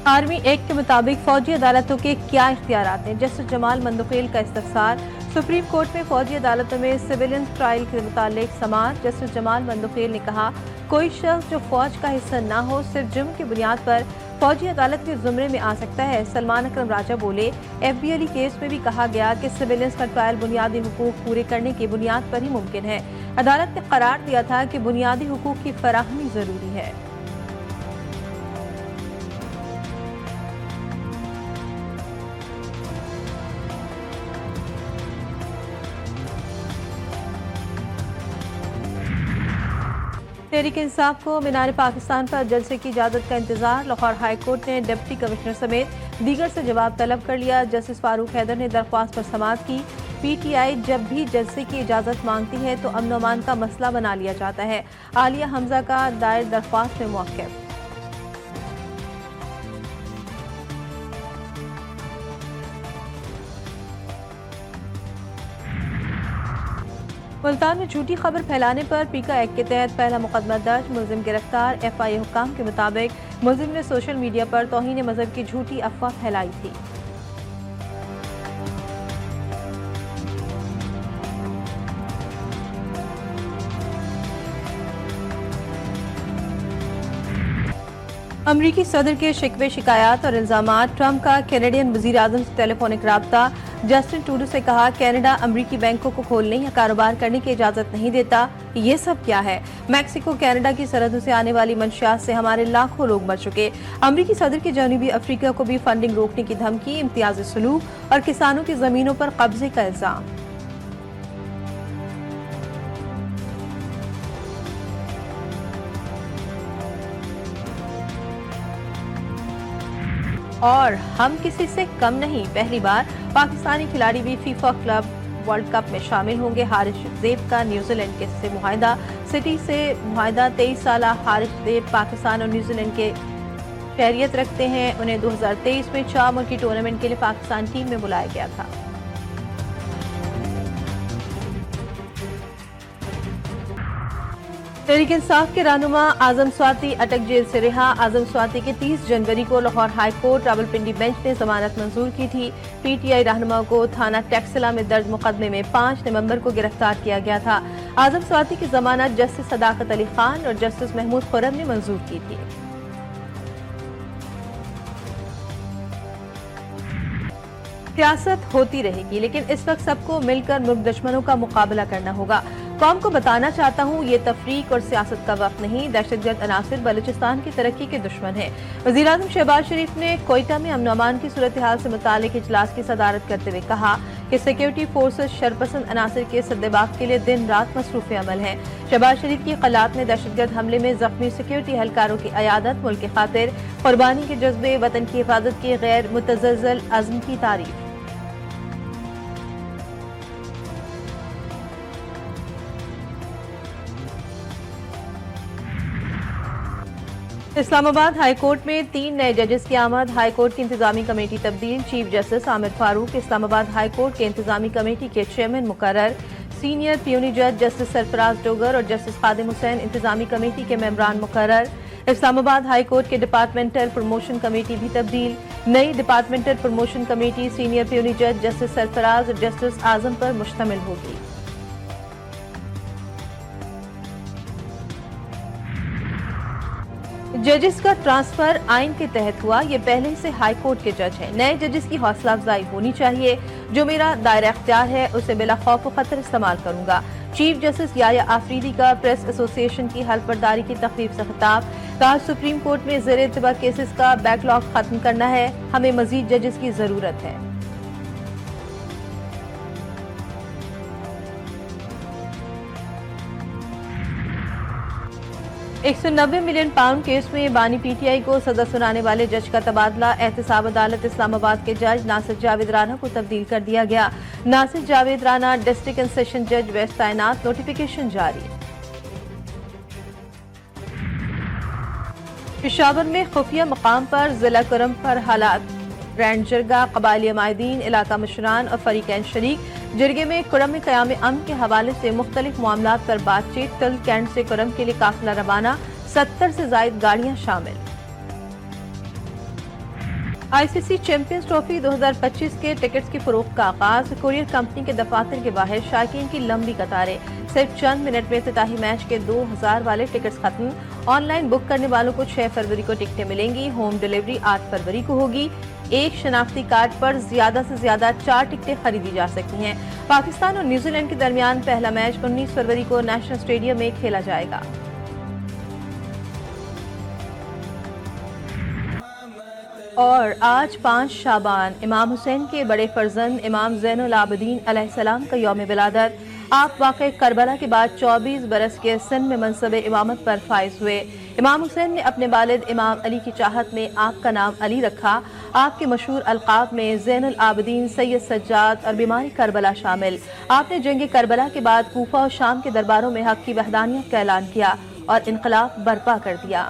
Army act के मुताबिक फौजी अदालतों के क्या इख्तियारात हैं? जस्टिस जमाल मंदोखेल का इस्तफसार। सुप्रीम कोर्ट में फौजी अदालतों में सिविलियन ट्रायल के मुतालिक समाअत। जस्टिस जमाल मंदोखेल ने कहा, कोई शख्स जो फौज का हिस्सा ना हो सिर्फ जुर्म की बुनियाद पर फौजी अदालत के जुमरे में आ सकता है। सलमान अकरम राजा बोले, FBI केस में भी कहा गया कि सिविलियंस का ट्रायल बुनियादी हुकूक पूरे करने की बुनियाद पर ही मुमकिन है। अदालत ने करार दिया था कि बुनियादी हुकूक की फराहमी जरूरी है। तहरीक इंसाफ को मीनार पाकिस्तान पर जलसे की इजाजत का इंतजार। लाहौर हाई कोर्ट ने डिप्टी कमिश्नर समेत दीगर से जवाब तलब कर लिया। जस्टिस फारूक हैदर ने दरख्वास्त पर समाअत की। PTI जब भी जलसे की इजाजत मांगती है तो अमन अमान का मसला बना लिया जाता है। आलिया हमजा का दायर दरख्वास्त में मौक़िफ़। मुल्तान में झूठी खबर फैलाने पर पीका एक्ट के तहत पहला मुकदमा दर्ज। मुलजिम गिरफ्तार। FI हुक्काम के मुताबिक मुलजिम ने सोशल मीडिया पर तौहीन मजहब की झूठी अफवाह फैलाई थी। अमरीकी सदर के शिकवे शिकायत और इल्जामात। ट्रंप का कैनेडियन वज़ीर-ए-आज़म से टेलीफोनिक राब्ता। जस्टिन ट्रूडो से कहा, कनाडा अमरीकी बैंकों को खोलने या कारोबार करने की इजाजत नहीं देता। ये सब क्या है? मैक्सिको कनाडा की सरहदों से आने वाली मंशियात से हमारे लाखों लोग मर चुके। अमरीकी सदर की जनूबी अफ्रीका को भी फंडिंग रोकने की धमकी। इम्तियाजी सलूक और किसानों की जमीनों पर कब्जे का इल्जाम। और हम किसी से कम नहीं, पहली बार पाकिस्तानी खिलाड़ी भी फीफा क्लब वर्ल्ड कप में शामिल होंगे। हारिस ज़ेब का न्यूजीलैंड से मुआहिदा। सिटी से मुआहिदा। 23 साला हारिस ज़ेब पाकिस्तान और न्यूजीलैंड के शहरियत रखते हैं। उन्हें 2023 में 4 मुल्की टूर्नामेंट के लिए पाकिस्तान टीम में बुलाया गया था। तहरीक इंसाफ के रहनुमा आजम स्वाति अटक जेल से रिहा। आजम स्वाति के 30 जनवरी को Lahore high court Rawalpindi bench ने जमानत मंजूर की थी। PTI रहनुमा को थाना टैक्सिला में दर्ज मुकदमे में 5 नवंबर को गिरफ्तार किया गया था। आजम स्वाति की जमानत जस्टिस सदाकत अली खान और जस्टिस महमूद खुर्रम ने मंजूर की थी। सियासत होती रहेगी, लेकिन इस वक्त सबको मिलकर मुल्क दुश्मनों का मुकाबला करना होगा। कौम को बताना चाहता हूँ, ये तफरीक और सियासत का वक्त नहीं। दहशतगर्द अनासिर बलूचिस्तान की तरक्की के दुश्मन है। वज़ीर-ए-आज़म शहबाज शरीफ ने कोयटा में अमन अमान की सूरत हाल से मुतालिक इजलास की सदारत करते हुए कहा कि सिक्योरिटी फोर्सेस शरपसंद अनासिर के सद्देबाब के लिए दिन रात मसरूफ़ अमल हैं। शहबाज शरीफ की क़लात में दहशतगर्द हमले में जख्मी सिक्योरिटी एहलकारों की अयादत, मुल्क की खातिर कुर्बानी के जज्बे, वतन की हिफाजत के गैर मुतज़लज़ल अज़्म की तारीफ। इस्लामाबाद हाई कोर्ट में 3 नए जजेस की आमद। हाई कोर्ट की इंतजामी कमेटी तब्दील। Chief justice Aamir Farooq Islamabad high court के इंतजामी कमेटी के चेयरमैन मुकर्रर। सीनियर प्यूनी जज जस्टिस सरफराज डोगर और जस्टिस खादिम हुसैन इंतजामी कमेटी के मेंबरान मुकर्रर। इस्लामाबाद हाई कोर्ट के डिपार्टमेंटल प्रमोशन कमेटी भी तब्दील। नई departmental promotion committee senior puny जज जस्टिस सरफराज और जस्टिस आजम पर मुश्तमिल होगी। जजेस का ट्रांसफर आइन के तहत हुआ। ये पहले से हाई कोर्ट के जज हैं। नए जजेस की हौसला अफजाई होनी चाहिए। जो मेरा दायरा इख्तियार है उसे बिला खौफ व खतर इस्तेमाल करूंगा। चीफ जस्टिस याया आफरीदी का प्रेस एसोसिएशन की हल्फ बर्दारी की तकरीब से खिताब। कहा, सुप्रीम कोर्ट में ज़ेर इत्तिबा केसेस का बैकलॉग खत्म करना है। हमें मजीद जजेस की जरूरत है। 190 मिलियन पाउंड केस में बानी PTI को सजा सुनाने वाले जज का तबादला। एहतसाब अदालत इस्लामाबाद के जज नासिर जावेद राना को तब्दील कर दिया गया। Nasir Javed Rana district and session जज वेस्ट तैनात। नोटिफिकेशन जारी। पेशावर में खुफिया मकाम पर जिला करम पर हालात। ग्रैंड जरगा, कबायली माहिदीन, इलाका मशरान और फरीकैन शरीक। जरगे में कुरम में क़याम अमन के हवाले से मुख्तलिफ मामलात पर बातचीत। तल कैंट से कुरम के लिए काफिला रवाना। 70 से ज़ायद गाड़ियां शामिल। ICC चैंपियंस ट्रॉफी 2025 के टिकट्स की फरोख्त का आगाज, कुरियर कंपनी के दफातर के बाहर शायकीन की लंबी कतारें। सिर्फ चंद मिनट में इफ्तिताही मैच के 2000 वाले टिकट्स खत्म। ऑनलाइन बुक करने वालों को 6 फरवरी को टिकटें मिलेंगी। होम डिलीवरी 8 फरवरी को होगी। एक शनाख्ती कार्ड पर ज्यादा से ज्यादा 4 टिकटें खरीदी जा सकती हैं। पाकिस्तान और न्यूजीलैंड के दरमियान पहला मैच 19 फरवरी को नेशनल स्टेडियम में खेला जाएगा। और आज 5 शाबान, इमाम हुसैन के बड़े फर्जंद इमाम ज़ैनुल आबिदीन अलैहिस्सलाम का यौम विलादत। आप वाक़े करबला के बाद 24 बरस के सन में मनसब इमामत पर फाइज हुए। इमाम हुसैन ने अपने वालिद इमाम अली की चाहत में आपका नाम अली रखा। आपके मशहूर अलकाब में ज़ैनुल आबिदीन, सैयद सज्जाद और बीमारी करबला शामिल। आपने जंग करबला के बाद कूफा और शाम के दरबारों में हक की वहदानियत का ऐलान किया और इनकलाब बर्पा कर दिया।